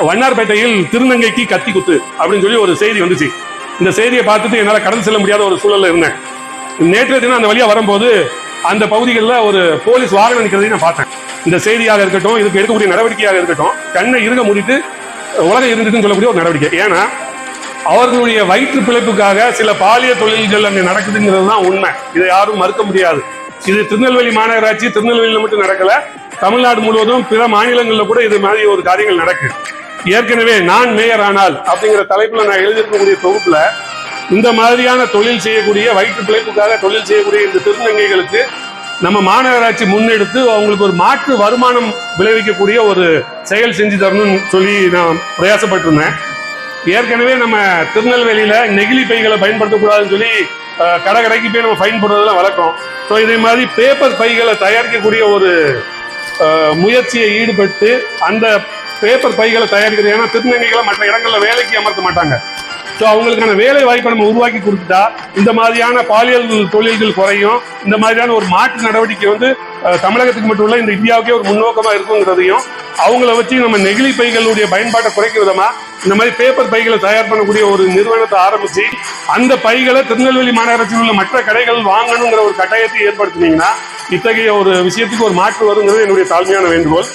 வண்ணார்பேட்டையில் திருநங்கைக்கு கத்தி குத்து அப்படின்னு சொல்லி ஒரு செய்தி வந்துச்சு. இந்த செய்தியை பார்த்துட்டு என்னால் கடந்து செல்ல முடியாத ஒரு சூழல்ல இருந்தேன். நேற்றைய தினம் அந்த வழியா வரும்போது அந்த பகுதிகளில் ஒரு போலீஸ் வாகனம் நிற்கிறதையும் நான் பார்த்தேன். இந்த செய்தியாக இருக்கட்டும், இதுக்கு எடுக்கக்கூடிய நடவடிக்கையாக இருக்கட்டும், கண்ணை இருக மூடிட்டு உலகம் இருந்துச்சுன்னு சொல்லக்கூடிய ஒரு நடவடிக்கை. ஏன்னா அவர்களுடைய வயிற்று பிழைப்புக்காக சில பாலியல் தொழில்கள் அங்கே நடக்குதுங்கிறது தான் உண்மை. இதை யாரும் மறுக்க முடியாது. இது திருநெல்வேலி மாநகராட்சி, திருநெல்வேலியில் மட்டும் நடக்கல, தமிழ்நாடு முழுவதும் பிற மாநிலங்களில் கூட இது மாதிரி ஒரு காரியங்கள் நடக்கு. ஏற்கனவே நான் மேயர் ஆனால் அப்படிங்கிற தலைப்புல நான் எழுதியிருக்கக்கூடிய தொகுப்புல இந்த மாதிரியான தொழில் செய்யக்கூடிய, வயிற்று பிழைப்புக்காக தொழில் செய்யக்கூடிய இந்த திருநங்கைகளுக்கு நம்ம மாநகராட்சி முன்னெடுத்து அவங்களுக்கு ஒரு மாற்று வருமானம் விளைவிக்கக்கூடிய ஒரு செயல் செஞ்சு தரணும்னு சொல்லி நான் பிரயாசப்பட்டிருந்தேன். ஏற்கனவே நம்ம திருநெல்வேலியில நெகிழி பைகளை பயன்படுத்தக்கூடாதுன்னு சொல்லி கடைக்கு போய் நம்ம ஃபைன் போடுறதுலாம் வழக்கம். ஸோ இதே மாதிரி பேப்பர் பைகளை தயாரிக்கக்கூடிய ஒரு முயற்சியை ஈடுபட்டு அந்த பேப்பர் பைகளை தயாரிக்கிறது. ஏன்னா திருநங்கைகளை மற்ற இடங்களில் வேலைக்கு அமர்த்த மாட்டாங்க. ஸோ அவங்களுக்கான வேலை வாய்ப்பை நம்ம உருவாக்கி கொடுத்துட்டா இந்த மாதிரியான பாலியல் தொழில்கள் குறையும். இந்த மாதிரியான ஒரு மாற்று நடவடிக்கை தமிழகத்துக்கு மட்டும் இல்ல, இந்த இந்தியாவுக்கே ஒரு முன்னோக்கமா இருக்குங்கிறதையும், அவங்கள வச்சு நம்ம நெகிழி பைகளுடைய பயன்பாட்டை குறைக்க விதமா இந்த மாதிரி பேப்பர் பைகளை தயார் பண்ணக்கூடிய ஒரு நிறுவனத்தை ஆரம்பிச்சு அந்த பைகளை திருநெல்வேலி மாநகராட்சியில் உள்ள மற்ற கடைகள் வாங்கணுங்கிற ஒரு கட்டாயத்தை ஏற்படுத்தினீங்கன்னா இத்தகைய ஒரு விஷயத்துக்கு ஒரு மாற்று வருங்கிறது என்னுடைய தாழ்மையான வேண்டுகோள்.